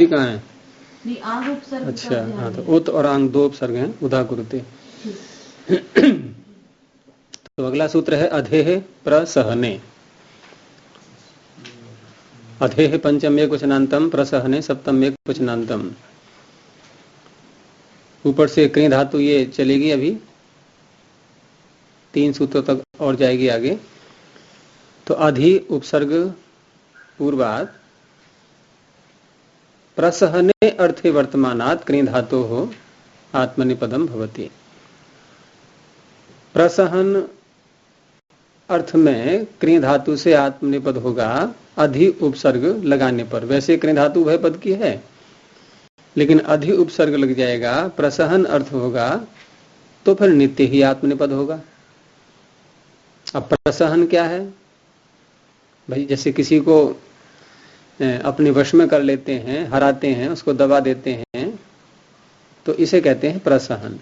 शुद्धि कहाँ है? आंग उपसर्ग। अच्छा हाँ, तो उत और आंग दो उपसर्ग हैं, उदा कुरुते। तो अगला सूत्र है अधेः प्रसहने। अधेः पंचम एकवचनांतम, प्रसहने सप्तम एकवचनांतम। ऊपर से कृ धातु ये चलेगी अभी 3 सूत्रों तक और जाएगी आगे। तो अधि उपसर्ग पूर्वात प्रसहने अर्थे वर्तमानात् कृ धातु हो आत्मनिपदम भवति। प्रसहन अर्थ में कृ धातु से आत्मनिपद होगा अधि उपसर्ग लगाने पर। वैसे कृ धातु उभय पद की है, लेकिन अधि उपसर्ग लग जाएगा, प्रसहन अर्थ होगा, तो फिर नित्य ही आत्मनिपद होगा। अब प्रसहन क्या है भाई? जैसे किसी को अपने वश में कर लेते हैं, हराते हैं, उसको दबा देते हैं, तो इसे कहते हैं प्रसहन।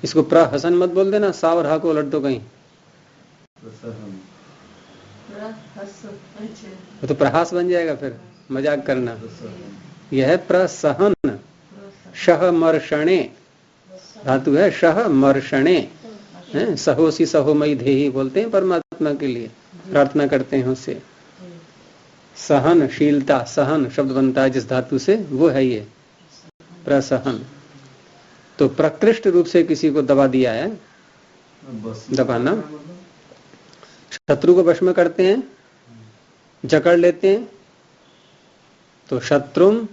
इसको प्रहसन मत बोल देना, सा और हा को उलट दो कहीं, तो प्रहास बन जाएगा, फिर मजाक करना। यह है प्रसहन। शह मर्षणे धातु है, शह मर्षणे। सहोसी सहोमयी धेहि बोलते हैं परमात्मा के लिए, प्रार्थना करते हैं उससे। सहनशीलता, सहन शब्द बनता है जिस धातु से, वो है ये प्रसहन। तो प्रकृष्ट रूप से किसी को दबा दिया है, दबाना। शत्रु को वश में करते हैं, जकड़ लेते हैं, तो शत्रुम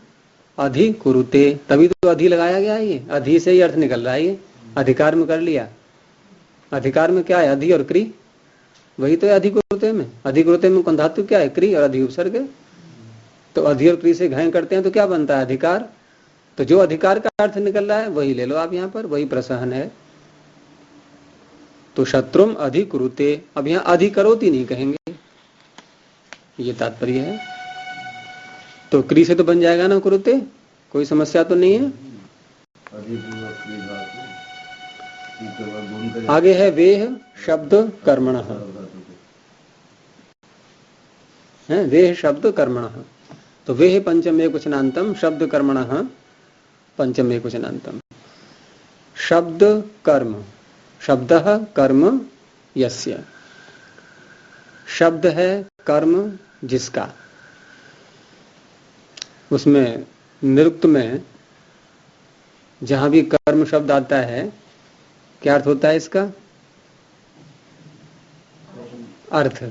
अधि कुरुते, तभी तो अधि लगाया गया है। ये अधि से ही अर्थ निकल रहा है, ये अधिकार में कर लिया। अधिकार में क्या है? अधि और क्री, वही तो है अधिकुरुते में। अधिकुरुते में कौन धातु क्या है? क्री और अधि उपसर्ग। तो अधि और क्री से घाय करते हैं तो क्या बनता है? अधिकार। तो जो अधिकार का अर्थ निकल रहा है वही ले लो आप यहाँ पर, वही प्रसहन है। तो शत्रुम अधिकुरुते, अब यहाँ अधिकरोति नहीं कहेंगे, ये तात्पर्य है। तो क्री से तो बन जाएगा ना कुरुते, कोई समस्या तो नहीं है। आगे है वेह शब्द कर्मणः। वेह शब्द कर्मणः, तो वेह पंचम एकवचनांतम, शब्द कर्मणः पंचम एकवचनांतम। शब्द कर्म, शब्दः कर्म यस्य, शब्द है कर्म जिसका। उसमें निरुक्त में जहां भी कर्म शब्द आता है, क्या अर्थ होता है इसका? अर्थ।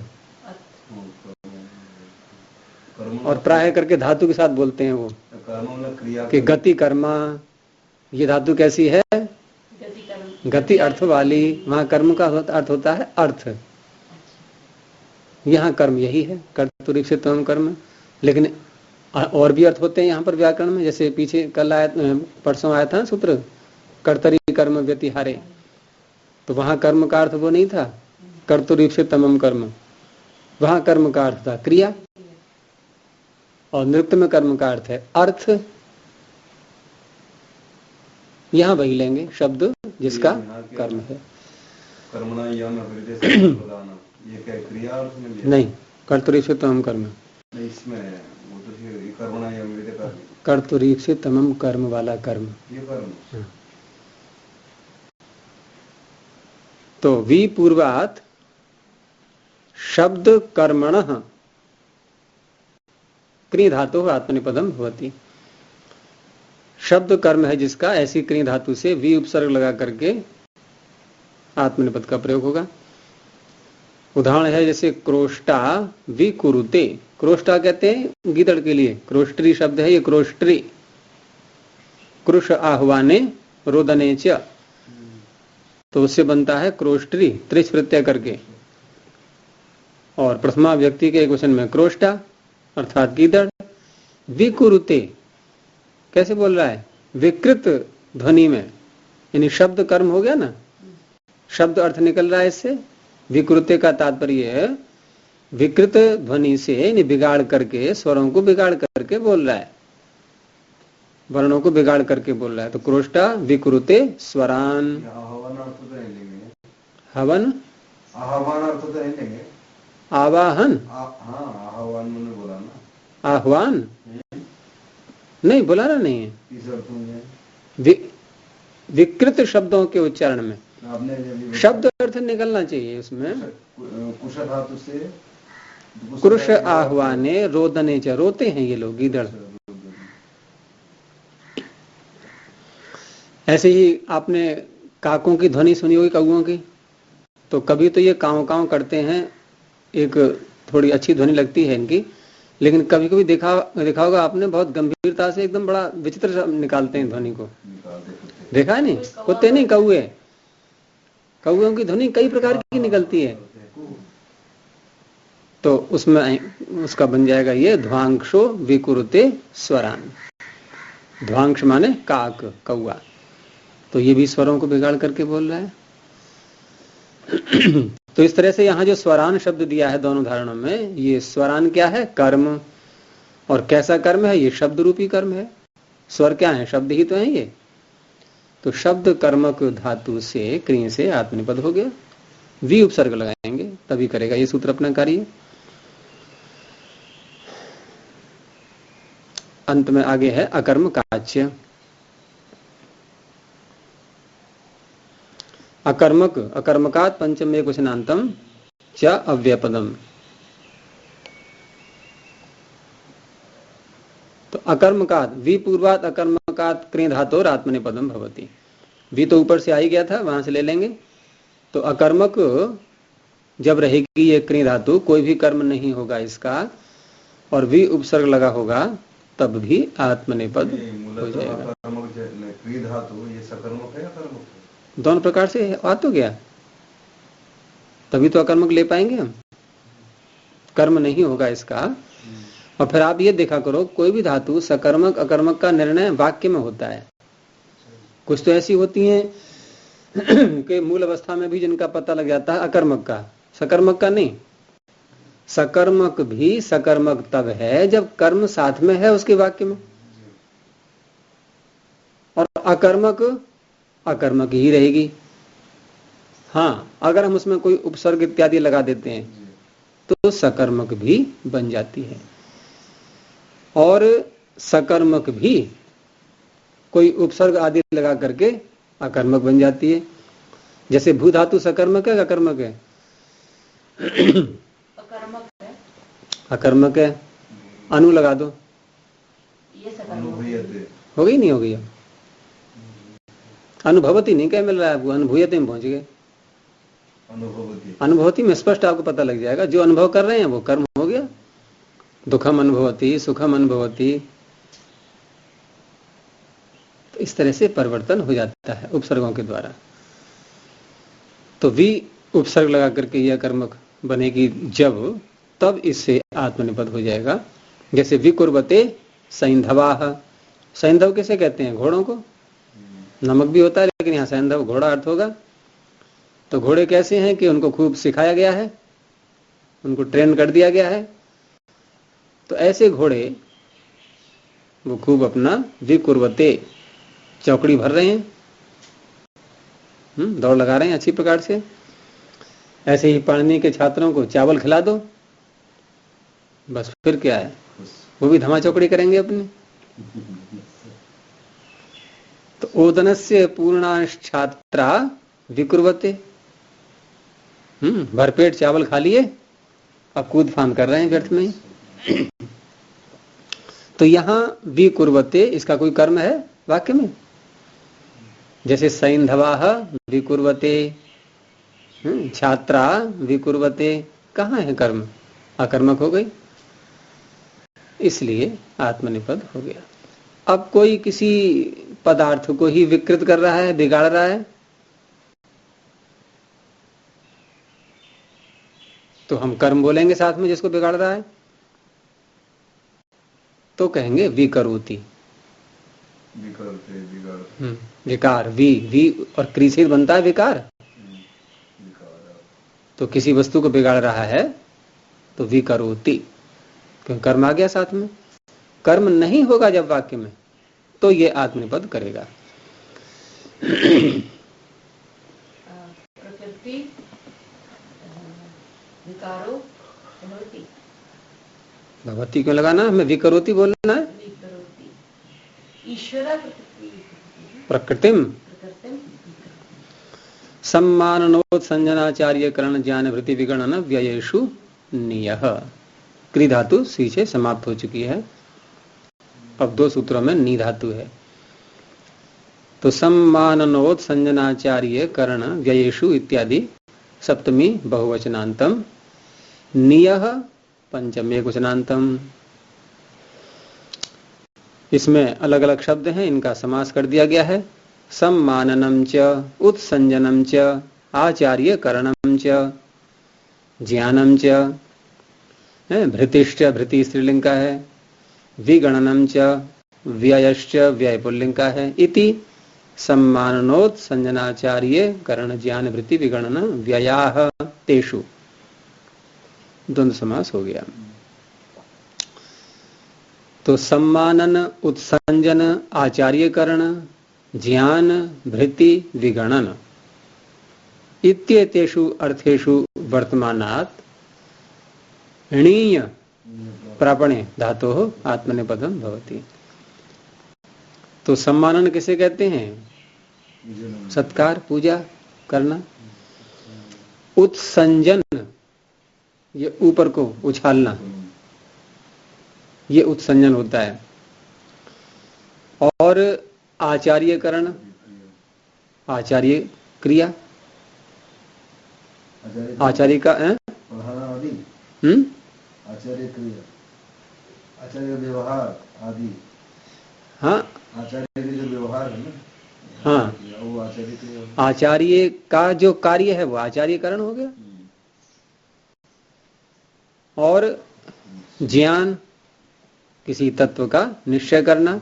और प्राय करके धातु के साथ बोलते हैं वो, कि गति कर्मा। ये धातु कैसी है? गति अर्थ वाली। वहां कर्म का अर्थ होता है अर्थ, यहाँ कर्म यही है, कर्तुरीप्सितम कर्म। लेकिन और भी अर्थ होते हैं यहाँ पर व्याकरण में, जैसे पीछे कल आया, परसों आया था सूत्र कर्तरी कर्म व्यतिहारे, तो वहां कर्म का अर्थ वो नहीं था कर्तुरीप्सितम कर्म, वहां कर्म का अर्थ था क्रिया, और नृत्य में कर्म का अर्थ है अर्थ। यहाँ वही लेंगे शब्द जिसका कर्म है। नहीं, कर्तुरीप्सितम कर्म कर्तुरीप्सितम कर्म वाला कर्म। तो वी पूर्वात शब्द कर्मणः क्री धातु आत्मनिपदम भवति। शब्द कर्म है जिसका, ऐसी क्री धातु से वी उपसर्ग लगा करके आत्मनिपद का प्रयोग होगा। उदाहरण है जैसे क्रोष्टा विकुरुते। क्रोष्टा कहते हैं गीदड़ के लिए, क्रोष्ट्री शब्द है ये, क्रोष्ट्री। क्रुश आह्वाने रोदने च, तो उससे बनता है क्रोष्ट्री, त्रिच प्रत्यय करके। और प्रथमा व्यक्ति के एक वचन में क्रोष्टा अर्थात गीदड़। विकुरुते कैसे बोल रहा है? विकृत ध्वनि में, यानी शब्द कर्म हो गया ना, शब्द अर्थ निकल रहा है इससे। विकृते का तात्पर्य है विकृत ध्वनि से, यानी बिगाड़ करके, स्वरों को बिगाड़ करके बोल रहा है, वर्णों को बिगाड़ करके बोल रहा है। तो क्रोष्टा विकृते स्वरान। हवन, आवाहन, आह्वान, नहीं, बुलाना नहीं है। विकृत शब्दों के उच्चारण में शब्द अर्थ निकलना चाहिए उसमें। कुश धातु से कुरुष आह्वाने रोदने च, रोते हैं ये लोग, गीदड़। ऐसे ही आपने काकों की ध्वनि सुनी होगी, कौओं की, तो कभी तो ये काँव काँव करते हैं, एक थोड़ी अच्छी ध्वनि लगती है इनकी, लेकिन कभी कभी देखा होगा आपने, बहुत गंभीरता से एकदम बड़ा विचित्र निकालते हैं ध्वनि को। देखा है नहीं? कुत्ते नहीं, कौए, कौओं की ध्वनि कई प्रकार की निकलती है। तो उसमें उसका बन जाएगा ये ध्वांक्षो विकुरुते स्वरान। ध्वांक्ष माने काक, कौआ, तो ये भी स्वरों को बिगाड़ करके बोल रहा है। तो इस तरह से यहाँ जो स्वरान शब्द दिया है दोनों उदाहरणों में, ये स्वरान क्या है? कर्म। और कैसा कर्म है? ये शब्द रूपी कर्म है। स्वर क्या है? शब्द ही तो है ये। तो शब्द कर्मक धातु से, क्रिय से आत्मनिपद हो गया। वी उपसर्ग लगाएंगे तभी करेगा ये सूत्र अपना कार्य। अंत में आगे है अकर्म काच्य। अकर्मक, अकर्मकात पंचम एकवचनांतम च अव्यपदम। तो अकर्मकात, वी पूर्वात अकर्मकात क्रिय धातोर आत्मनेपदम भवति। वी तो ऊपर से आ ही गया था, वहां से ले लेंगे। तो अकर्मक जब रहेगी ये क्रिय धातु, कोई भी कर्म नहीं होगा इसका, और वी उपसर्ग लगा होगा, तब भी आत्मनेपद हो जाएगा। क्रिय धातु ये सकर्मक है या कर्मक है? दोनों प्रकार से आ तो गया, तभी तो अकर्मक ले पाएंगे हम। कर्म नहीं होगा इसका। और फिर आप ये देखा करो, कोई भी धातु सकर्मक अकर्मक का निर्णय वाक्य में होता है। कुछ तो ऐसी होती हैं कि मूल अवस्था में भी जिनका पता लग जाता है अकर्मक का, सकर्मक का नहीं। सकर्मक भी सकर्मक तब है जब कर्म साथ में है उसके वाक्य में, और अकर्मक अकर्मक ही रहेगी। हाँ, अगर हम उसमें कोई उपसर्ग इत्यादि लगा देते हैं तो सकर्मक भी बन जाती है, और सकर्मक भी कोई उपसर्ग आदि लगा करके अकर्मक बन जाती है। जैसे भू धातु सकर्मक है, अकर्मक है? अकर्मक है। अकर्मक है। अनु लगा दो, ये सकर्मक हो गई नहीं? हो गई। अब अनुभवती नहीं क्या मिल रहा है आपको? अनुभूयते में पहुंच गए। अनुभवती में स्पष्ट आपको पता लग जाएगा, जो अनुभव कर रहे हैं वो कर्म हो गया। दुखम अनुभवती, सुखम अनुभवती, तो इस तरह से परिवर्तन हो जाता है उपसर्गों के द्वारा। तो वी उपसर्ग लगा करके यह कर्मक बनेगी जब, तब इससे आत्मनिपद हो जाएगा। जैसे विकुर्वते सैंधवाह। सैंधव किसे कहते हैं? घोड़ों को। नमक भी होता है, लेकिन यहाँ सैंधव घोड़ा अर्थ होगा। तो घोड़े कैसे हैं कि उनको खूब सिखाया गया है, उनको ट्रेन कर दिया गया है। तो ऐसे घोड़े वो खूब अपना विकुर्वते, चौकड़ी भर रहे हैं, दौड़ लगा रहे हैं अच्छी प्रकार से। ऐसे ही पाणिनि के छात्रों को चावल खिला दो, बस फिर क्या है, वो भी धमा चौकड़ी करेंगे अपनी। तो ओदनस्य पूर्णांश छात्रा विकुर्वते, भरपेट चावल खा लिए, अब कूद फान कर रहे हैं व्यर्थ में। तो यहां विकुर्वते, इसका कोई कर्म है वाक्य में? जैसे सैंधवाह विकुर्वते, छात्रा विकुर्वते, कहाँ है कर्म? अकर्मक हो गई, इसलिए आत्मनिपद हो गया। अब कोई किसी पदार्थ को ही विकृत कर रहा है, बिगाड़ रहा है, तो हम कर्म बोलेंगे साथ में जिसको बिगाड़ रहा है, तो कहेंगे विकरोति। विकार, वी और क्री से बनता है विकार। तो किसी वस्तु को बिगाड़ रहा है तो विकरोति, क्योंकि कर्म आ गया साथ में। कर्म नहीं होगा जब वाक्य में, तो ये आत्मनिपद करेगा। प्रकृति विकारो भवति। भगवती क्यों लगाना? हमें विकरोति बोलना है। विकरोति ईश्वर प्रकृतिम प्रकृतिम सम्माननोत्संजनाचार्य करण ज्ञान वृत्ति विगणन व्ययेषु नियः। क्री धातु सी से समाप्त हो चुकी है। अब 2 सूत्रों में नी धातु है। तो सम्माननोत्संजनाचार्य करण व्ययेषु इत्यादि सप्तमी बहुवचनांतम, नियः पंचमी एकवचनांतम। इसमें अलग अलग शब्द हैं, इनका समास कर दिया गया है। सम्माननम च उत्संजनम च आचार्य करणम च ज्ञानम च, भृतिश्च भृति स्त्रीलिंग का है, विगणनम च व्ययश्च व्यय पुल्लिंग का है। इति सम्माननोत्संजनाचार्य करण ज्ञान वृत्ति विगणन व्ययाः तेषु, द्वंद्व समास हो गया। तो सम्मानन उत्संजन आचार्यकरण ज्ञान भृति विगणन इत्येतेषु अर्थेषु वर्तमानात् णीय प्रापणे धातोः आत्मनेपदं भवति। तो सम्मानन किसे कहते हैं? सत्कार पूजा करना। उत्संजन ये ऊपर को उछालना, ये उत्संजन होता है। और आचार्यकरण आचार्य क्रिया, आचार्य का आचार्य क्रिया, आचार्य व्यवहार आदि। हाँ आचार्य के जो व्यवहार है ना, हाँ, वो आचार्य क्रिया। आचार्य का जो कार्य है वो आचार्यकरण हो गया। और ज्ञान किसी तत्व का निश्चय करना,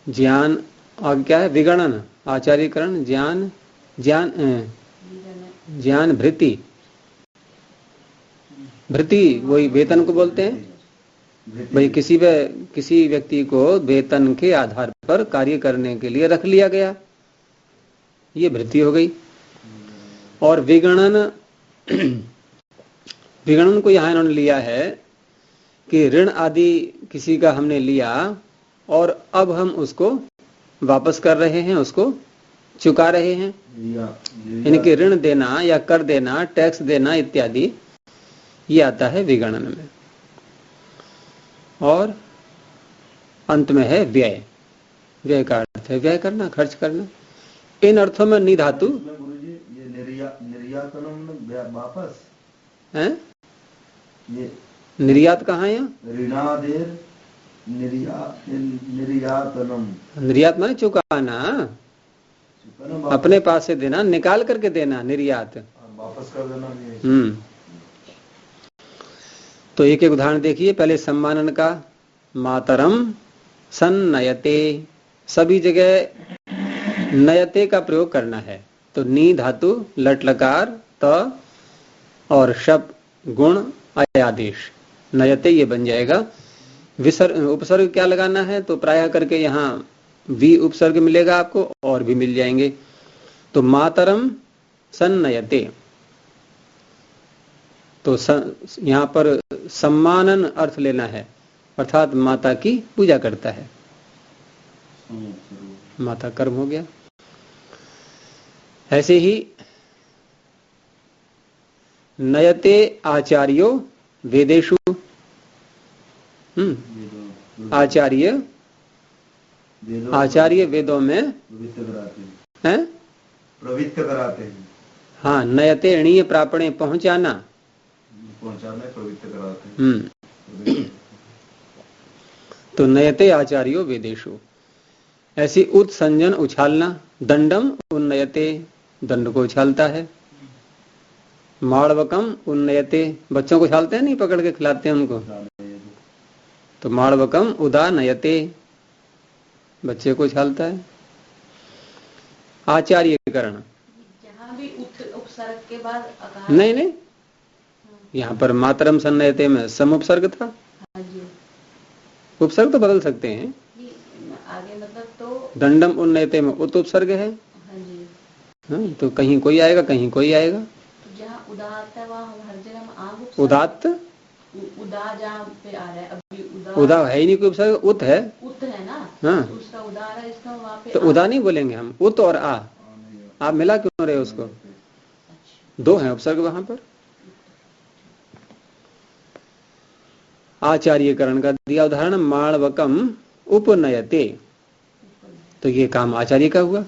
ज्ञान। और क्या है? विगणन आचार्यकरण ज्ञान, ज्ञान भृति, भृति वही वेतन को बोलते हैं भाई। किसी व्यक्ति को वेतन के आधार पर कार्य करने के लिए रख लिया गया, ये भृति हो गई। और विगणन, विगणन को यहां इन्होंने लिया है कि ऋण आदि किसी का हमने लिया और अब हम उसको वापस कर रहे हैं, उसको चुका रहे हैं। इनके ऋण देना या कर देना, टैक्स देना इत्यादि, ये आता है विगणन में। और अंत में है व्यय। व्यय का अर्थ है व्यय करना, खर्च करना। इन अर्थों में नी धातु गुरुजी ये निर्यातनम वापस है। ये निर्यात कहाँ है? ऋणादेर निर्यातनम। निर्यात माने चुकाना, अपने पास से देना, निकाल करके देना, निर्यात वापस कर देना। तो एक एक उदाहरण देखिए। पहले सम्मानन का, मातरम सन्नयते, सभी जगह नयते का प्रयोग करना है। तो नी धातु लट लकार त और शब गुण आयादेश नयते ये बन जाएगा। उपसर्ग क्या लगाना है? तो प्रायः करके यहाँ वी उपसर्ग मिलेगा आपको, और भी मिल जाएंगे। तो मातरम सन्नयते, तो यहाँ पर सम्मानन अर्थ लेना है, अर्थात माता की पूजा करता है। माता कर्म हो गया। ऐसे ही नयते आचार्यो वेदेषु, आचार्य वेदों में प्रवृत्त कराते हैं। हाँ, नयते णीय प्रापणे पहुंचाना, प्रवृत्त कराते हैं। तो नयते आचार्यो वेदेषु। ऐसी उत्संजन उछालना, दंडम उन्नयते, दंड को उछालता है। माड़वकम उन्नयते, बच्चों को उछालते हैं, नहीं पकड़ के खिलाते हैं उनको। तो माड़वकम उदानयते, बच्चे को उछालता है। आचार्यकरण, जहाँ भी उपसर्ग के बाद अकार, नहीं, यहाँ पर मातरम सन्नयते में सम उपसर्ग था। हाँ जी, उपसर्ग तो बदल सकते हैं। आगे मतलब तो दंडम उन्नयते में उत उपसर्ग है। हाँ जी, हाँ, तो कहीं कोई आएगा, कहीं कोई आएगा। तो जहाँ उदात्त है वहाँ हर जगह हम आग उदात्त, उदा जहाँ पे आ रहा है, अभी उदा है ही नहीं कोई उपसर्ग, उत है। उत है हाँ, उसका उदा रहा है, इसका वहाँ पे तो उदा नहीं बोलेंगे हम, उत और आ, आप मिला क्यों रहे उसको? अच्छा, दो हैं उपसर्ग वहां पर। आचार्यकरण का दिया उदाहरण, माणवकम उपनयते, तो ये काम आचार्य का हुआ,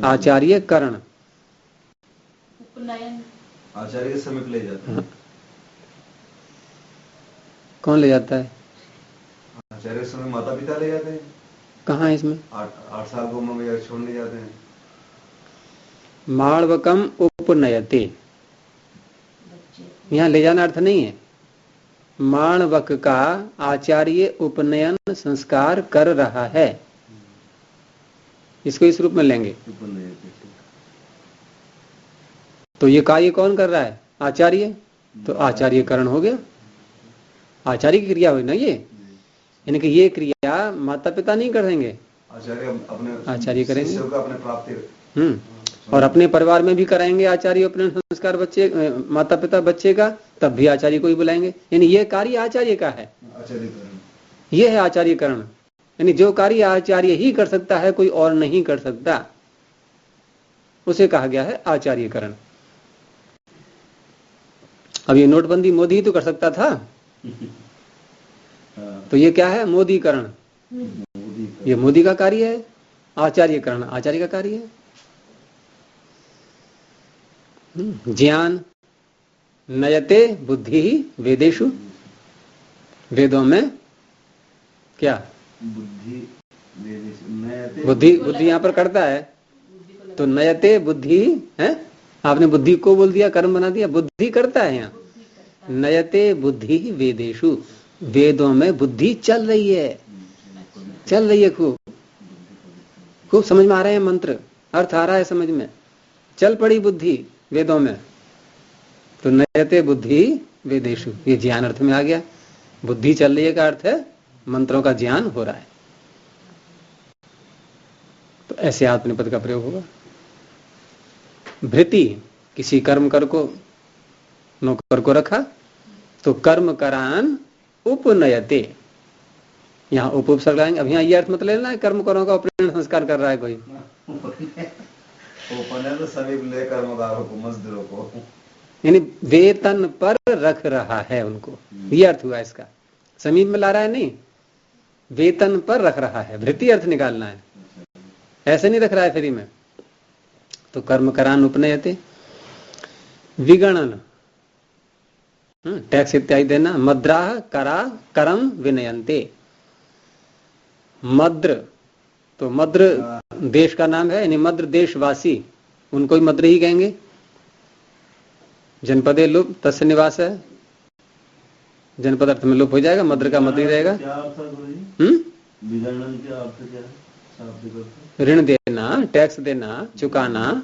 आचार्यकरण। उपनयन आचार्य के समीप ले जाते हैं। कौन ले जाता है? आचार्य के समय माता पिता ले जाते हैं। कहाँ है इसमें? 8 साल को उम्र में छोड़ने जाते हैं। माणवकम उपनयते, बच्चे यहाँ ले जाना अर्थ नहीं है। माणवक का आचार्य उपनयन संस्कार कर रहा है, इसको इस रूप में लेंगे। तो ये कार्य कौन कर रहा है? आचार्य, तो आचार्यकरण हो गया, आचार्य की क्रिया हुई ना ये, यानी कि ये क्रिया माता पिता नहीं करेंगे, आचार्य अपने आचार्य करेंगे। शिष्यों का अपने प्राप्ति और अपने परिवार में भी कराएंगे आचार्य उपनयन संस्कार बच्चे, माता पिता बच्चे का, तब भी आचार्य को ही बुलाएंगे, यानी ये कार्य आचार्य का है, आचार्यकरण, ये है आचार्यकरण। यानी जो कार्य आचार्य ही कर सकता है, कोई और नहीं कर सकता, उसे कहा गया है आचार्यकरण। अब ये नोटबंदी मोदी ही तो कर सकता था, तो ये क्या है? मोदीकरण। ये मोदी का कार्य है, आचार्यकरण आचार्य का कार्य है। ज्ञान नयते बुद्धि ही वेदेषु, वेदों में क्या? बुद्धि, बुद्धि यहाँ पर करता है, तो नयते बुद्धि है, आपने बुद्धि को बोल दिया, कर्म बना दिया, बुद्धि करता है यहाँ। नयते बुद्धि वेदेषु, वेदों में बुद्धि चल रही है, चल रही है, खूब खूब समझ में आ रहे हैं मंत्र, अर्थ आ रहा है समझ में, चल पड़ी बुद्धि वेदों में, तो नयते बुद्धि वेदेषु, ये ज्ञान अर्थ में आ गया। बुद्धि चल रही है का अर्थ है मंत्रों का ज्ञान हो रहा है, तो ऐसे आत्मनिपद का प्रयोग होगा। भृति, किसी कर्म कर को, नौकर को रखा, तो कर्म करान उपनयते, यहाँ उपसर्ग लाएंगे। अब यहाँ ये अर्थ मत लेना है कर्म करों का उपनयन संस्कार कर रहा है कोई, उपनयन समीप ले कर्मकारों को, मजदूरों को, यानी वेतन पर रख रहा है उनको, ये अर्थ हुआ इसका। समीप में ला रहा है नहीं, वेतन पर रख रहा है, भृति अर्थ निकालना है, ऐसे नहीं रख रहा है फ्री में। तो कर्म करान उपनयते। विगणन, टैक्स इत्यादि देना। मद्राह करा करम विनयन्ते, मद्र, तो मद्र देश का नाम है, यानी मद्र देशवासी, उनको ही मद्र ही कहेंगे। जनपदे लुप तस्य निवास है, जनपद अर्थ में लुप हो जाएगा, मद्र का मद्र ही रहेगा। ऋण देना, टैक्स देना, चुकाना।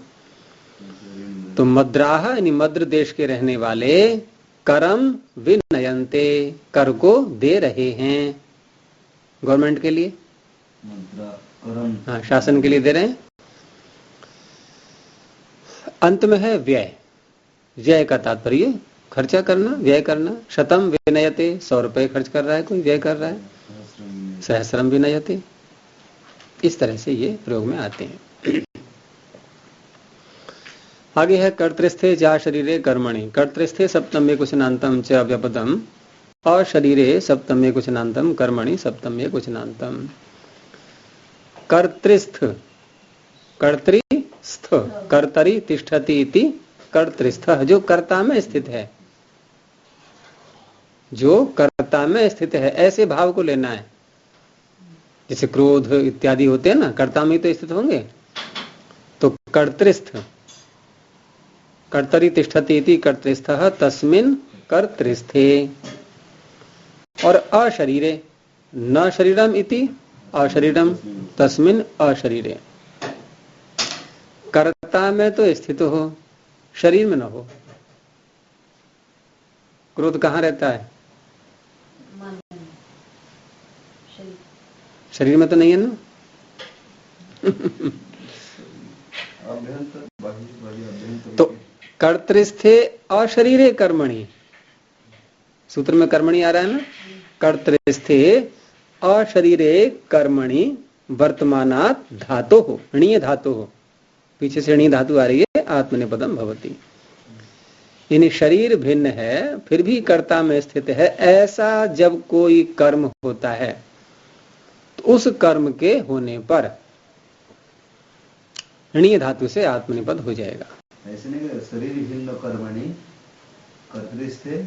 तो मद्राह यानी मद्र देश के रहने वाले करम विनयन्ते, कर को दे रहे हैं गवर्नमेंट के लिए, हाँ शासन के लिए दे रहे हैं। अंत में है व्यय, व्यय का तात्पर्य खर्चा करना, व्यय करना। शतम विनयते, 100 रुपए खर्च कर रहा है कोई, व्यय कर रहा है। सहस्रम विनयते, इस तरह से ये प्रयोग में आते हैं। आगे है कर्तृस्थे जा शरीरे कर्मणि। कर्तृस्थे सप्तम्ये क्वचनान्तम च अव्यपदम, अशरीरे सप्तम्ये क्वचनान्तम, कर्मणि सप्तम्ये क्वचनान्तम। कर्तृस्थ, कर्तृस्थ, कर्तरि तिष्ठति इति कर्तृस्थ, जो कर्ता में स्थित है, जो कर्ता में स्थित है, ऐसे भाव को लेना है। जैसे क्रोध इत्यादि होते हैं ना, कर्ता में ही तो स्थित होंगे। तो कर्तृस्थ, कर्तरि तिष्ठति इति कर्तृस्थः तस्मिन् कर्तृस्थे। और अशरीरे, न शरीरम इति अशरीरम तस्मिन् अशरीरे, कर्ता में तो स्थित हो, शरीर में न हो। क्रोध कहाँ रहता है? शरीर में तो नहीं है ना। तो कर्तृस्थे अशरीरे कर्मणि, सूत्र में कर्मणि आ रहा है ना, कर्तृस्थे अशरीरे कर्मणि वर्तमानात धातो हो, णीय धातो हो, पीछे से णीय धातु आ रही है, आत्मनेपदम भवति। यानी शरीर भिन्न है फिर भी कर्ता में स्थित है, ऐसा जब कोई कर्म होता है तो उस कर्म के होने पर णीय धातु से आत्मनेपद हो जाएगा। ऐसे नहीं, शरीर भिन्न कर्मणि कर्तृस्थे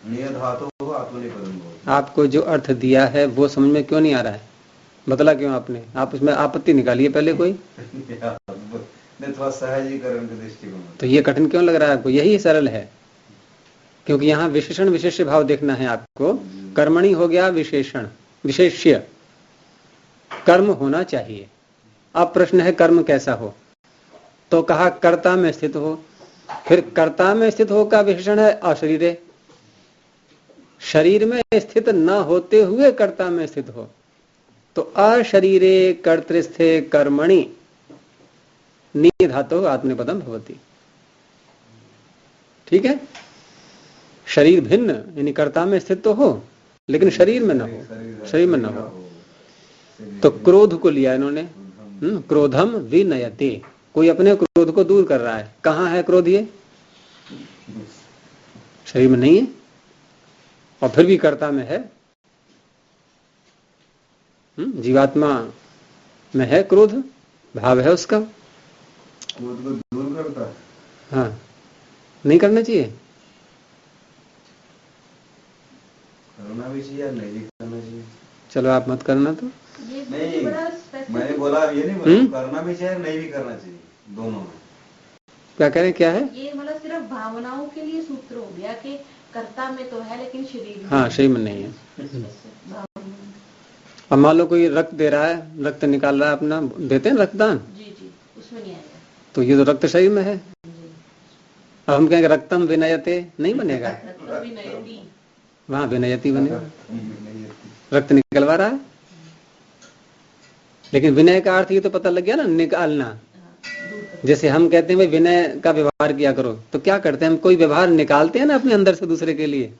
णीय धातु आत्मनेपदम भवति। आपको जो अर्थ दिया है वो समझ में क्यों नहीं आ रहा है? बदला क्यों आपने? आप उसमें आपत्ति निकालिए पहले कोई। नहीं, थोड़ा सहजीकरण के दृष्टिकोण। तो ये कठिन क्यों लग रहा है आपको? यही सरल है, क्योंकि यहाँ विशेषण विशेष्य भाव देखना है आपको। कर्मणि हो गया विशेषण, विशेष्य कर्म होना चाहिए। अब प्रश्न है कर्म कैसा हो, तो कहा कर्ता में स्थित हो। फिर कर्ता में स्थित हो का विशेषण है अशरीरे, शरीर में स्थित न होते हुए कर्ता में स्थित हो, तो अशरीरे कर्तृस्थे कर्मणि नीय धातु आत्मनेपदम भवति। ठीक है, शरीर भिन्न यानी कर्ता में स्थित तो हो लेकिन शरीर में न हो, शरीर में न हो। तो क्रोध को लिया इन्होंने, क्रोधम विनयते, कोई अपने क्रोध को दूर कर रहा है। कहाँ है क्रोध? ये शरीर में नहीं है और फिर भी कर्ता में है। जीवात्मा में है क्रोध, भाव है उसका। क्रोध को दूर करता है। हाँ, नहीं करना चाहिए। करना भी चाहिए, नहीं भी करना चाहिए। चलो आप मत करना तो। ये नहीं, बड़ा specific- मैंने बोला ये नहीं बोला करना भी चाहिए नहीं भी करना चाहिए, दोनों में। क्या कह रहे हैं, क्या है? ये मतलब सिर्फ भावनाओं के लिए सूत्र हो गया कि कर्ता में तो है लेकिन शरीर में हाँ, शरीर में नहीं है। भावना। अब मान लो कोई रक्त दे रहा है, रक्त निकाल रहा है अपना, देते हैं रक्तदान, जी जी, उसमें नहीं आएगा। तो ये तो रक्त शरीर में है। जी, अब हम कहेंगे रक्तम विनयते, नहीं बनेगा, रक्त भी नयती। वहां विनयती बनेगा। रक्त निकलवा रहा है, लेकिन विनय का अर्थ ये तो पता लग गया ना, निकालना। जैसे हम कहते हैं भाई विनय का व्यवहार किया करो, तो क्या करते हैं हम? कोई व्यवहार निकालते हैं ना अपने अंदर से दूसरे के लिए,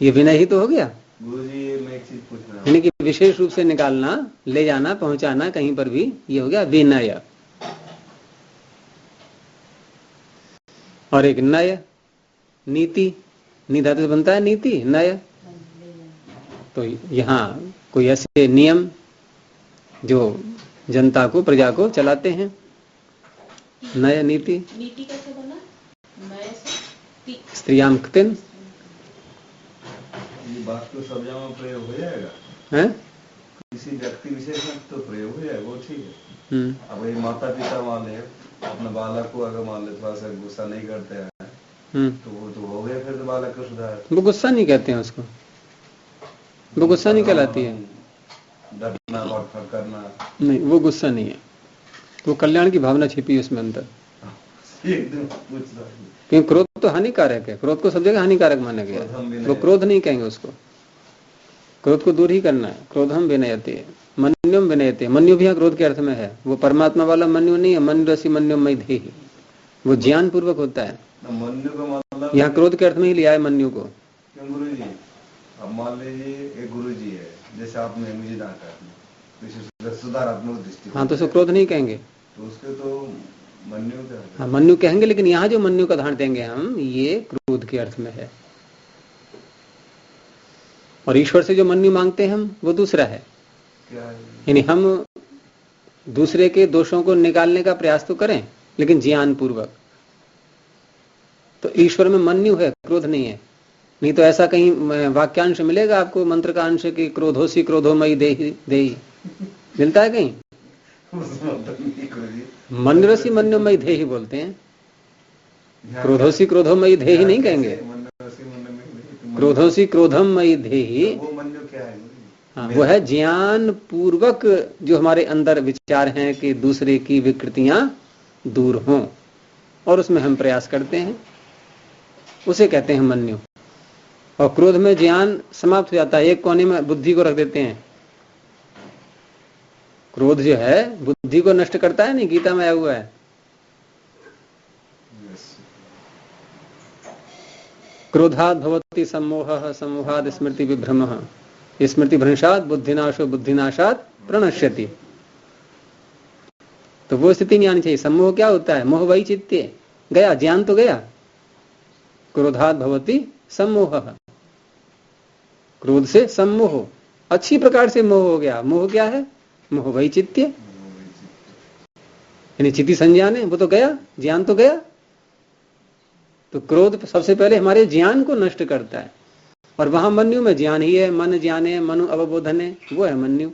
ये विनय ही तो हो गया। गुरुजी, मैं एक चीज पूछ रहा हूँ। यानी कि विशेष रूप से निकालना, ले जाना, पहुंचाना कहीं पर भी, ये हो गया विनय। और एक नय, नीति, नी धातु से बनता है नीति, नय। तो यहाँ कोई ऐसे नियम जो जनता को, प्रजा को चलाते हैं, नय नीति। नीति कैसे बना? नए से ती। स्त्रियाम कृतिन, ये बात तो सब जगह प्रयोग हो जाएगा, हैं? किसी व्यक्ति विशेष में तो प्रयोग हो जाएगा, वो ठीक है। अब ये माता पिता मान ले अपने बालक को अगर मान ले थोड़ा सा गुस्सा नहीं करते हैं, तो वो तो हो गया, फिर तो बालक का सुधार। वो गुस्सा नहीं कहते हैं उसको, वो गुस्सा नहीं कहलाती है। डरना, भड़क करना नहीं, वो गुस्सा नहीं है, वो कल्याण की भावना छिपी है उसमें अंदर। एकदम पूछ रहा हूँ। क्योंकि क्रोध तो हानिकारक है, क्रोध को सब जगह हानिकारक माना गया है। वो क्रोध नहीं कहेंगे उसको, क्रोध को दूर ही करना है। क्रोधम विनयते, मन्युम विनयते। मन्यु भी यहाँ क्रोध के अर्थ में है, वो परमात्मा वाला मन्यु नहीं है। मन्यु रसी मन्युम मई देहि, वो ज्ञान पूर्वक होता है। मन्यु का मतलब यहाँ क्रोध के अर्थ में ही लिया है मन्यु को। क्यों गुरु जी? अब मान लीजिए एक गुरु जी है, जैसे आपने मुझे डांटा, सुधारात्मक दृष्टि। हाँ, तो उसको क्रोध नहीं कहेंगे, तो उसके तो मन्यु का। हाँ, मन्यु कहेंगे, लेकिन यहाँ जो मन्यु का धारण देंगे हम, ये क्रोध के अर्थ में है। और ईश्वर से जो मन्यु मांगते हैं हम, वो दूसरा है। क्या है? यानी हम दूसरे के दोषों को निकालने का प्रयास तो करें, लेकिन ज्ञान पूर्वक। तो ईश्वर में मन्यु है, क्रोध नहीं है। नहीं तो ऐसा कहीं वाक्यांश मिलेगा आपको, मंत्र का अंश कि क्रोधोसी क्रोधोमयी देहि देहि, मिलता है कहीं? मन्यरसी मन्युमयी देहि बोलते हैं, क्रोधोसी क्रोधोमयी देहि नहीं कहेंगे। क्रोधोसी क्रोधमयी देहि, वो मन्यु क्या है? हाँ, वो है ज्ञान पूर्वक जो हमारे अंदर विचार हैं कि दूसरे की विकृतियां दूर हों, और उसमें हम प्रयास करते हैं, उसे कहते हैं मन्यु। और क्रोध में ज्ञान समाप्त हो जाता है, एक कोने में बुद्धि को रख देते हैं। क्रोध जो है बुद्धि को नष्ट करता है, नहीं, गीता में आया हुआ है। क्रोधाद भवति सम्मोहः, सम्मोहाद स्मृति विभ्रमः। स्मृति भ्रंशात बुद्धिनाशो बुद्धिनाशात प्रणश्यति। तो वो स्थिति नहीं आनी चाहिए। सम्मोह क्या होता है? मोह वही चित्ते गया, ज्ञान तो गया। क्रोधात भवति सम्मोह, क्रोध से सम्मोह, अच्छी प्रकार से मोह हो गया। मोह क्या है? मोह वही चित्ते, यानी चित्ती संज्ञान है, वो तो गया, ज्ञान तो गया। तो क्रोध सबसे पहले हमारे ज्ञान को नष्ट करता है, और वहां मन्यु में ज्ञान ही है, मन ज्ञान है, मनु अवबोधन है, वो है मन्यु।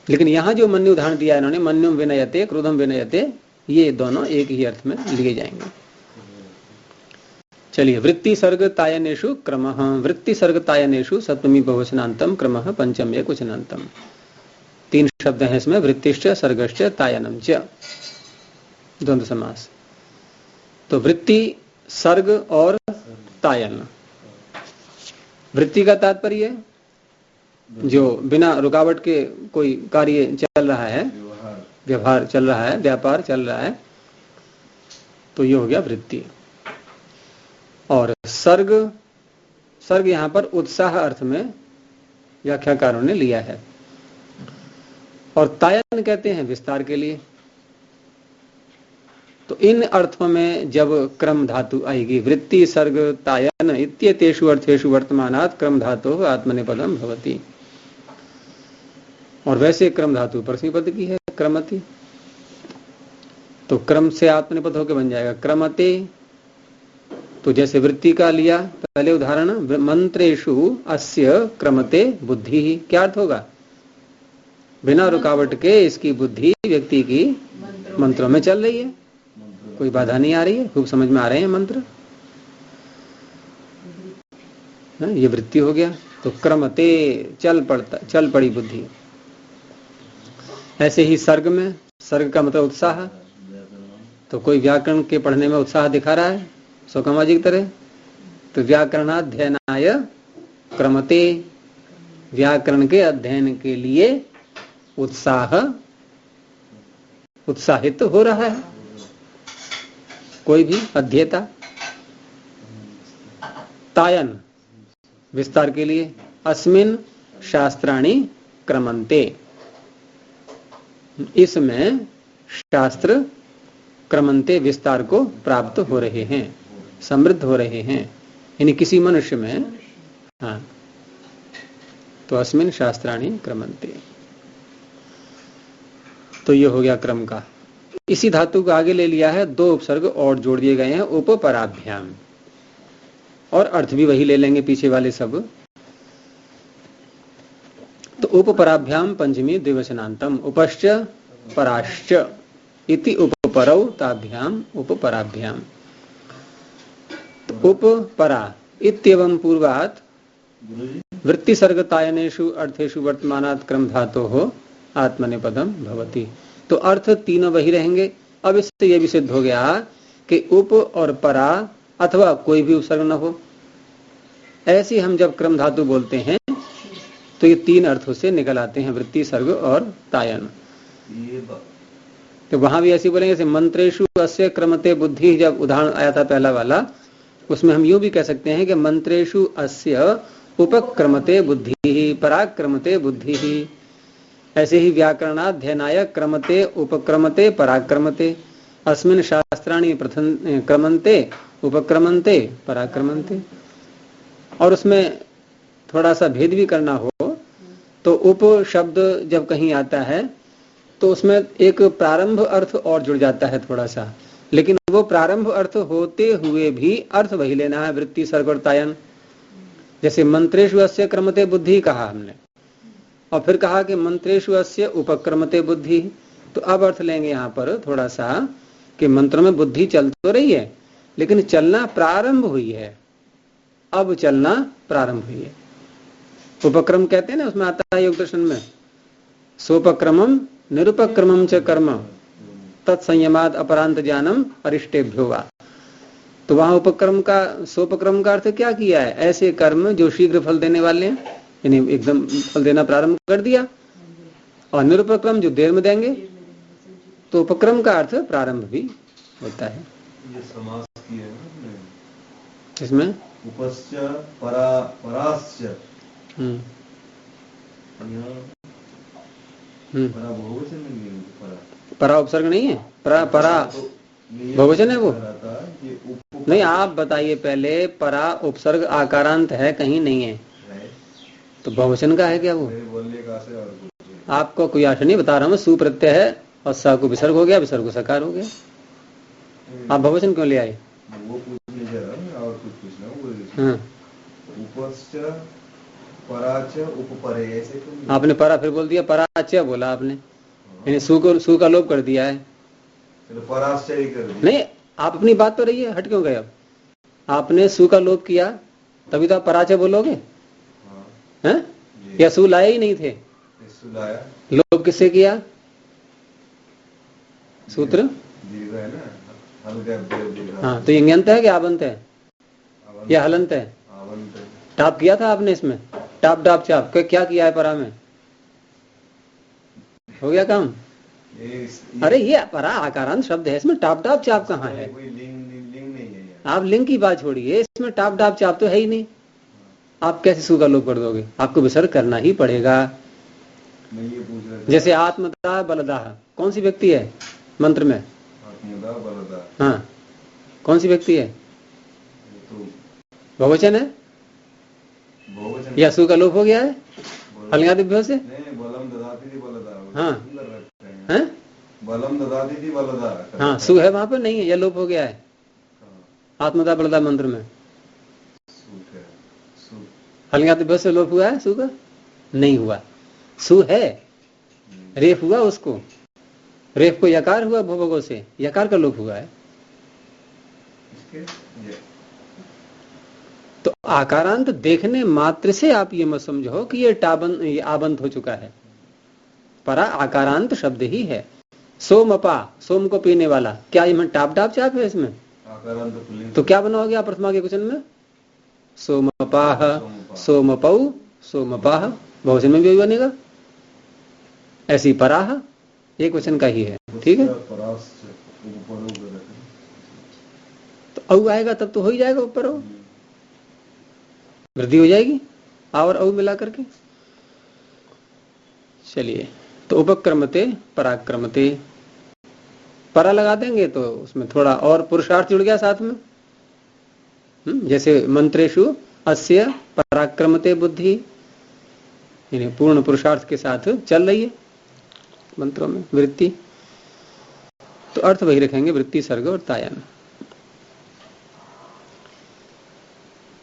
लेकिन यहां जो मन्यु उदाहरण दिया है इन्होंने, मन्युम विनयते क्रोधम विनयते, ये दोनों एक ही अर्थ में लिए जाएंगे। चलिए, वृत्ति सर्ग तायनेषु क्रमः, वृत्ति सर्ग तायनेषु सप्तमी बहुवचनांतम क्रमः पंचम एकवचनांतम। 3 शब्द हैं इसमें, वृत्तिश्च सर्गश्च तायनम च, द्वंद्व समास। तो वृत्ति, सर्ग और तायन। वृत्ति का तात्पर्य जो बिना रुकावट के कोई कार्य चल रहा है, व्यवहार चल रहा है, व्यापार चल रहा है, तो ये हो गया वृत्ति। और सर्ग, सर्ग यहां पर उत्साह अर्थ में व्याख्याकारों ने लिया है। और तायन कहते हैं विस्तार के लिए। तो इन अर्थों में जब क्रम धातु आएगी, वृत्ति सर्ग तायन इत्येतेषु अर्थेषु वर्तमानात् क्रम धातु आत्मनेपदम भवति। और वैसे क्रम धातु परस्मैपद की है, क्रमति, तो क्रम से आत्मनेपद होकर बन जाएगा क्रमते। तो जैसे वृत्ति का लिया पहले उदाहरण, मंत्रेषु अस्य क्रमते बुद्धि, क्या अर्थ होगा? बिना रुकावट के इसकी बुद्धि व्यक्ति की मंत्रों में चल रही है, कोई बाधा नहीं आ रही है, खूब समझ में आ रहे हैं मंत्र, ये वृत्ति हो गया। तो क्रमते, चल पड़ी बुद्धि। ऐसे ही सर्ग में, सर्ग का मतलब उत्साह, तो कोई व्याकरण के पढ़ने में उत्साह दिखा रहा है सोकामा जी की तरह, तो व्याकरणाध्ययनाय क्रमते, व्याकरण के अध्ययन के लिए उत्साहित हो रहा है कोई भी अध्येता। तायन विस्तार के लिए, अस्मिन् शास्त्राणि क्रमन्ते, इसमें शास्त्र क्रमन्ते विस्तार को प्राप्त हो रहे हैं, समृद्ध हो रहे हैं, यानी किसी मनुष्य में। हाँ, तो अस्मिन् शास्त्राणि क्रमन्ते, तो ये हो गया क्रम का। इसी धातु को आगे ले लिया है, 2 उपसर्ग और जोड़ दिए गए हैं उपपराभ्याम, और अर्थ भी वही ले लेंगे पीछे वाले सब। तो उपपराभ्याम पंचमी द्विवचनांतम, उपश्च पराश्च इति उपपरौ ताभ्याम उपपराभ्याम। तो उपपरा इत्येवं पूर्वात् वृत्ति सर्ग तायनेषु अर्थेषु वर्तमानात् क्रम धातोः आत्मनेपदम भवति। तो अर्थ तीनों वही रहेंगे। अब इससे यह भी सिद्ध हो गया कि उप और परा अथवा कोई भी उपसर्ग न हो, ऐसे हम जब क्रम धातु बोलते हैं तो ये 3 अर्थों से निकल आते हैं, वृत्ति सर्ग और तायन। तो वहां भी ऐसे बोलेंगे, जैसे मंत्रेषु अस्य क्रमते बुद्धि, जब उदाहरण आया था पहला वाला, उसमें हम यूं भी कह सकते हैं कि मंत्रेषु अस्य उपक्रमते बुद्धि पराक्रमते बुद्धि। ऐसे ही व्याकरणाध्ययनाय क्रमते उपक्रमते पराक्रमते, अस्मिन् शास्त्राणि प्रथम क्रमन्ते उपक्रमन्ते पराक्रमन्ते। और उसमें थोड़ा सा भेद भी करना हो तो उप शब्द जब कहीं आता है तो उसमें एक प्रारंभ अर्थ और जुड़ जाता है थोड़ा सा, लेकिन वो प्रारंभ अर्थ होते हुए भी अर्थ वही लेना है, वृत्ति सर्ग और तायन। जैसे मंत्रेषु अस्य क्रमते बुद्धि कहा हमने, और फिर कहा कि मंत्रेषु अस्य उपक्रमते बुद्धि, तो अब अर्थ लेंगे यहाँ पर थोड़ा सा कि मंत्र में बुद्धि चल तो रही है लेकिन चलना प्रारंभ हुई है, अब चलना प्रारंभ हुई है। उपक्रम कहते हैं ना, उसमें आता है योग दर्शन में, सोपक्रमम निरुपक्रमम च कर्म तत्संयमाद अपरांत ज्ञानम अरिष्टेभ्यो वा। तो वहां उपक्रम का, सोपक्रम का अर्थ क्या किया है? ऐसे कर्म जो शीघ्र फल देने वाले हैं, यानी एकदम फल देना प्रारंभ कर दिया, और निरुपक्रम जो देर में देंगे। तो उपक्रम का अर्थ प्रारंभ भी होता है। ये समास की है ना इसमें उपश्च पराश्च परा बहुवचन नहीं है, परा उपसर्ग नहीं है, परा बहुवचन है वो नहीं। आप बताइए पहले, परा उपसर्ग आकारांत है कहीं नहीं है तो बहुवचन का है क्या वो? बोलने का से और कुछ आपको कोई आशा नहीं बता रहा हूँ। सुप्रत्यय है और स को विसर्ग हो गया, विसर्ग को सकार हो गया, आप बहुवचन क्यों ले आए? वो पूछने जा रहा और कुछ पूछना। हाँ, उपश्च पराच उपपरे ऐसे क्यों? आपने परा फिर बोल दिया, पराच बोला आपने, यानी सु का लोप कर दिया है। चलो पराश्चर्य ही कर दिया। नहीं, आप अपनी बात तो रही है, हट क्यों गए? अब आपने सु का लोप किया तभी तो आप पराचय बोलोगे। हैं? या सु लाए ही नहीं थे? लोप किससे किया? सूत्र है ना, हाँ, तो यंग्यंत है कि आबंत है या हलंत है? टाप किया था आपने इसमें, टाप डाप चाप क्या किया है परा में? हो गया काम? अरे ये परा आकारांत शब्द है, इसमें टाप डाप चाप कहाँ है? आप लिंग की बात छोड़िए, इसमें टाप डाप चाप तो है ही नहीं। आप कैसे सु का लोप कर दोगे? आपको विसर्ग करना ही पड़ेगा। जैसे आत्मदा बलदाह, कौन सी व्यक्ति है मंत्र में? आत्मदा बलदाह। हाँ, कौन सी व्यक्ति है? बहुवचन है या सु का लोप हो गया है हलंगादिभ्यो से? हाँ हैं? बलम ददाती थी बलदा। हाँ, सु है वहां पर, नहीं है, या लोप हो गया है आत्मदा बलदा मंत्र में? हलंगादिभ्यो से लोप हुआ है सु का? नहीं हुआ, सु है, रेफ हुआ उसको, रेफ को यकार हुआ भोभगो से, यकार का लोप हुआ है। तो आकारांत देखने मात्र से आप ये मत समझो कि ये आबंत हो चुका है। परा आकारांत शब्द ही है। सोमपा, सोम को पीने वाला, क्या ये टाप डाप चाप है इसमें? तो क्या बनाओगे आप प्रथमा के क्वेश्चन में? सोमपाह, सोमपौ, सोमपाह, बहुवचन में भी बनेगा। ऐसी पराह एक क्वेश्चन का ही है, ठीक है। तो औ आएगा तब तो हो ही जाएगा, ऊपर औ वृद्धि हो जाएगी, और औ मिला करके। चलिए, तो उपक्रमते पराक्रमते, परा लगा देंगे तो उसमें थोड़ा और पुरुषार्थ जुड़ गया साथ में। जैसे मंत्रेषु अस्य पराक्रमते बुद्धि, यानी पूर्ण पुरुषार्थ के साथ चल रही है मंत्रों में वृत्ति। तो अर्थ वही रखेंगे, वृत्ति, सर्ग और तायन।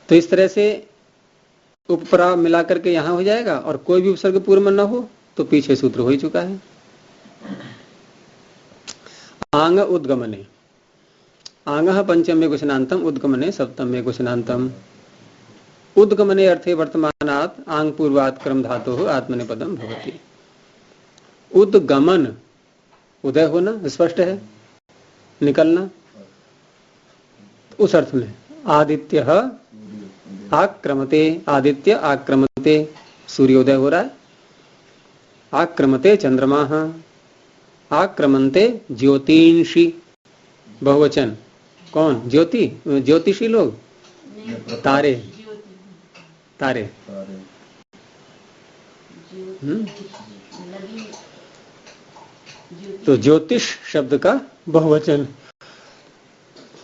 तो इस तरह से उपपरा मिला करके यहां हो जाएगा, और कोई भी उपसर्ग पूर्व में न हो तो पीछे सूत्र हो ही चुका है। आंग उद्गमने, आंग पंचम्य क्वेश्चनांतम, उद्गमने सप्तम्य क्वेश्चनांतम। उद्गमने अर्थे वर्तमानात् आंग पूर्वात् क्रम धातु आत्मनेपदम भवति। उद्गमन, उदय होना स्पष्ट है, निकलना, उस अर्थ में आदित्य आक्रमते, आदित्य आक्रमते, सूर्योदय हो रहा है। आक्रमते चंद्रमा, आक्रमन्ते ज्योतिषी, बहुवचन, कौन? ज्योति, ज्योतिषी लोग, तारे, तारे। तो ज्योतिष शब्द का बहुवचन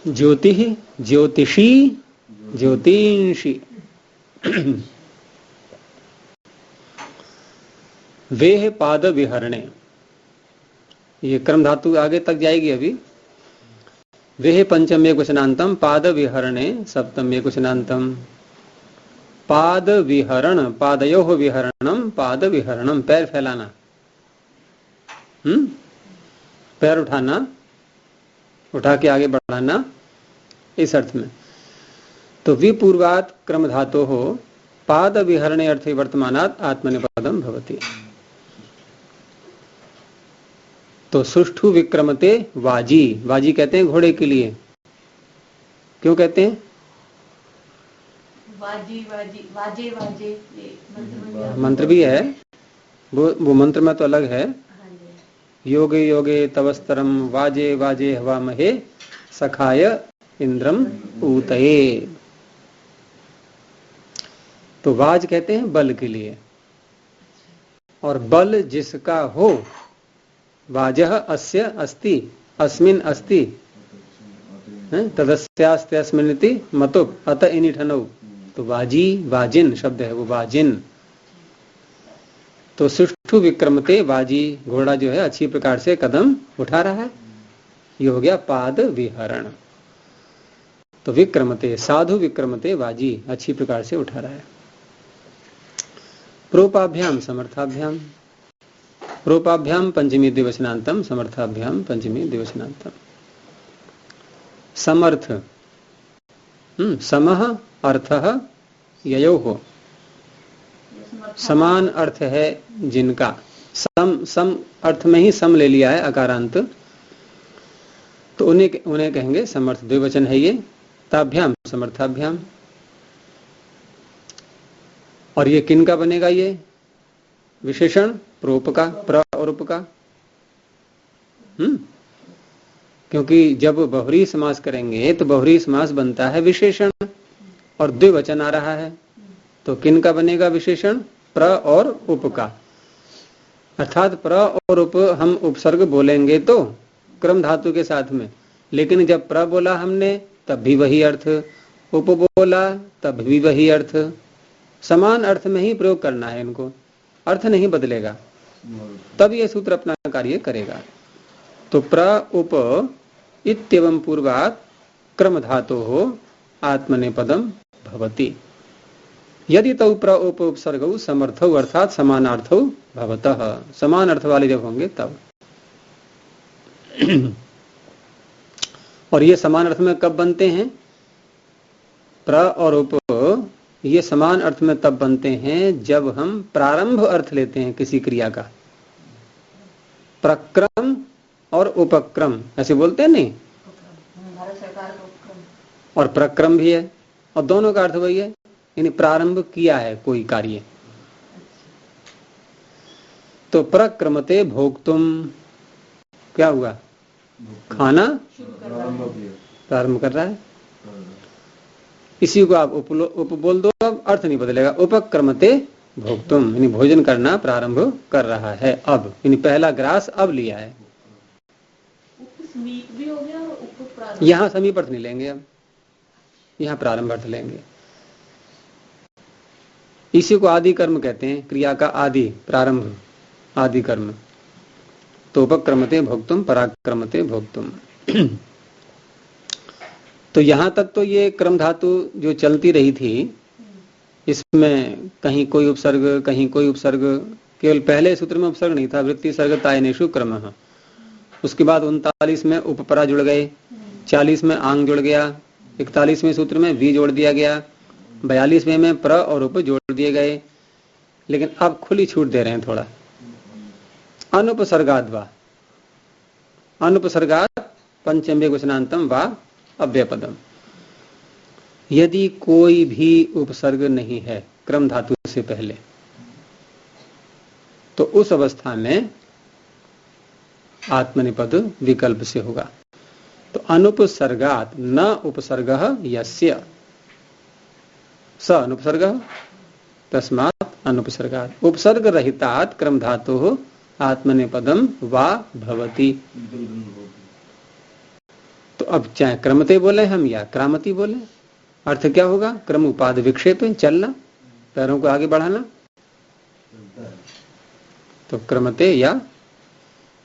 ज्योति, ज्योतिषी, ज्योतिषी। वेह पाद विहरणे, ये क्रम धातु आगे तक जाएगी अभी। वेह पंचम्य क्वेश्चनांतम, पाद विहरणे सप्तम्य क्वेश्चनांतम। पाद विहरण, पादयोः विहरणम, पाद विहरणम, पैर फैलाना, पैर उठाना, उठा के आगे बढ़ाना, इस अर्थ में। तो विपूर्वात् क्रम धातु हो पाद विहरणे अर्थे वर्तमानात् आत्मनेपदम भवति। तो सुष्ठु विक्रमते वाजी, वाजी कहते हैं घोड़े के लिए। क्यों कहते हैं? वाजी वाजी वाजे वाजे, मंत्र भी है वो मंत्र में तो अलग है। योगे योगे तवस्तरम वाजे वाजे हवा महे सखाय इंद्रम ऊतये। तो वाज कहते हैं बल के लिए, और बल जिसका हो, वाजह अस्य अस्ति अस्मिन अस्ति तदस्यास्त्यस्मिनिति मतो अत इनि ठनौ, तो वाजी वाजिन शब्द है, वो वाजिन। तो सुष्ठु विक्रमते, वाजी घोड़ा जो है अच्छी प्रकार से कदम उठा रहा है, ये हो गया पाद विहरण। तो विक्रमते साधु विक्रमते, वाजी अच्छी प्रकार से उठा रहा है। प्रोपाभ्याम समर्थाभ्याम, प्रोपाभ्याम पंचमी द्विवचनांतम, समर्थाभ्याम पंचमी द्विवचनांतम। समर्थ समः अर्थः ययोः, समान अर्थ है जिनका, सम अर्थ में ही सम ले लिया है अकारांत, तो उन्हें कहेंगे समर्थ। द्विवचन है ये। ताभ्याम समर्थाभ्याम, और ये किन का बनेगा? ये विशेषण प्रोप का, प्र और उप का। क्योंकि जब बहुरी समास करेंगे तो बहुरी समास बनता है विशेषण, और द्विवचन आ रहा है, तो किन का बनेगा विशेषण? प्र और उप का। अर्थात प्र और उप हम उपसर्ग बोलेंगे तो क्रम धातु के साथ में, लेकिन जब प्र बोला हमने तब भी वही अर्थ, उप बोला तब भी वही अर्थ, समान अर्थ में ही प्रयोग करना है इनको, अर्थ नहीं बदलेगा, तब ये सूत्र अपना कार्य करेगा। तो प्र उप इत्येवं पूर्वात् क्रम धातु हो आत्मनेपदम भवति, यदि तौ प्र उप उपसर्गौ समर्थौ अर्थात समानार्थौ भवतः, समान अर्थ वाले जब होंगे तब। और ये समान अर्थ में कब बनते हैं? प्र और उप ये समान अर्थ में तब बनते हैं जब हम प्रारंभ अर्थ लेते हैं किसी क्रिया का। प्रक्रम और उपक्रम ऐसे बोलते हैं नहीं, और प्रक्रम भी है, और दोनों का अर्थ वही है, यानी प्रारंभ किया है कोई कार्य। तो प्रक्रमते भोक्तुम, क्या हुआ? खाना प्रारंभ कर रहा है, इसी को आप उप बोल दो, अब अर्थ नहीं बदलेगा। उपक्रमते भोक्तुम यानी भोजन करना प्रारंभ कर रहा है अब, यानी पहला ग्रास अब लिया है। समीप भी हो गया और उप यहाँ समीप अर्थ नहीं लेंगे, अब यहाँ प्रारंभ अर्थ लेंगे। इसी को आदि कर्म कहते हैं, क्रिया का आदि, प्रारंभ, आदि कर्म। तो उपक्रमते भोक्तुम, पराक्रमते भोक्तुम। तो यहां तक तो ये क्रम धातु जो चलती रही थी, इसमें कहीं कोई उपसर्ग कहीं कोई उपसर्ग, केवल पहले सूत्र में उपसर्ग नहीं था, वृत्ति सर्ग तायनेषु क्रमः। उसके बाद 39 में उपपरा जुड़ गए, 40 में आंग जुड़ गया, 41वें सूत्र में वी जोड़ दिया गया, 42वें में प्र और उप जोड़ दिए गए। लेकिन अब खुली छूट दे रहे हैं थोड़ा। अनुपसर्गाद वा, अनुपसर्गात पंचम्य वचनांतम वा अव्यपदम, यदि कोई भी उपसर्ग नहीं है क्रम धातु से पहले, तो उस अवस्था में आत्मनिपद विकल्प से होगा। तो अनुपसर्गात न उपसर्गः यस्य, स अनुपसर्गः तस्मात् अनुपसर्गात, उपसर्ग रहितात् क्रम धातुः आत्मनेपदम वा भवति। तो अब चाहे क्रमते बोले हम या क्रामती बोले, अर्थ क्या होगा? क्रम उपाद विक्षेप, चलना, पैरों को आगे बढ़ाना। तो क्रमते या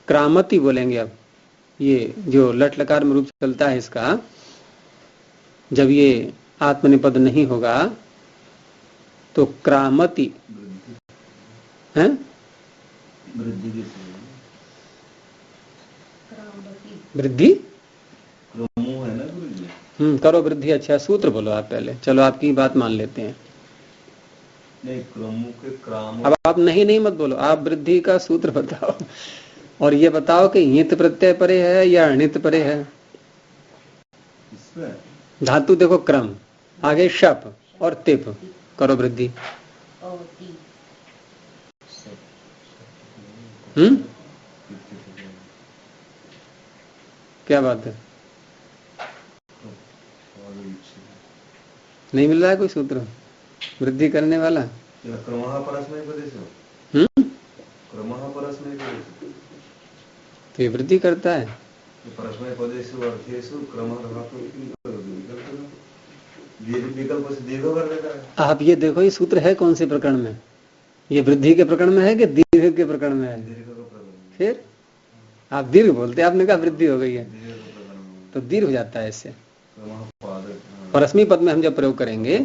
क्रामती बोलेंगे। अब ये जो लट लकार में रूप चलता है इसका, जब ये आत्मनिपद नहीं होगा तो क्रामती है, वृद्धि करो वृद्धि। अच्छा सूत्र बोलो आप पहले, चलो आपकी बात मान लेते हैं। नहीं, के क्राम, अब आप नहीं मत बोलो, आप वृद्धि का सूत्र बताओ, और ये बताओ कि हित प्रत्यय परे है या अणित परे है। धातु देखो क्रम, आगे शप और तिप, करो वृद्धि। क्या बात है, नहीं मिल रहा है कोई सूत्र? वृद्धि करने वाला। क्रमः परस्मैपदेशो। क्रमः परस्मैपदेशो। तो ये वृद्धि करता है। परस्मैपदेशु अर्थेषु क्रमः धातु की विकल्प से दीर्घ कर देता है। आप ये देखो, ये सूत्र है कौन से प्रकरण में? ये वृद्धि के प्रकरण में है कि दीर्घ के प्रकरण में है? दीर्घ का प्रकरण। फिर आप दीर्घ बोलते, आपने कहा वृद्धि हो गई है, तो दीर्घ हो जाता है इससे। परस्मैपद पद में हम जब प्रयोग करेंगे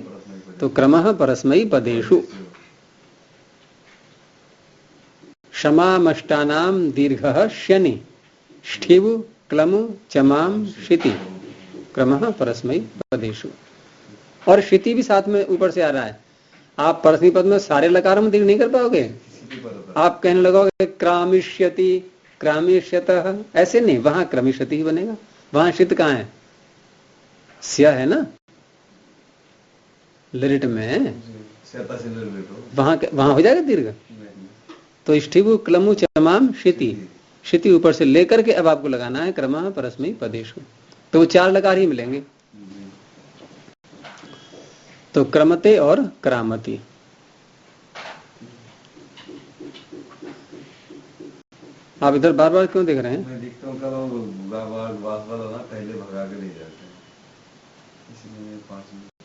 तो क्रमः परस्मैपदी पदेषु क्षमामष्टानाम दीर्घः शनि ष्ठिवु क्लमु चमाम शिति क्रमः परस्मैपदी पदेषु। और शिति भी साथ में ऊपर से आ रहा है। आप परस्मैपदी पद में सारे लकारों में दीर्घ नहीं कर पाओगे। आप कहने लगोगे क्रामिष्यति क्रामिष्यतः, ऐसे नहीं, वहां क्रमिष्यति ही बनेगा। वहां शित कहाँ है? स्या है ना लिरिट में, वहां हो जाएगा दीर्घ। तो ष्ठिवु क्लमु चमाम शिति, शिति ऊपर से लेकर के अब आपको लगाना है क्रमः परस्मैपदी पदेषु। तो 4 लकार ही मिलेंगे। तो क्रमते और क्रामति। आप इधर बार बार क्यों देख रहे हैं? मैं देखता हूँ कल बार बार पहले भगा के ले जाते हैं, इसलिए 5 मिनट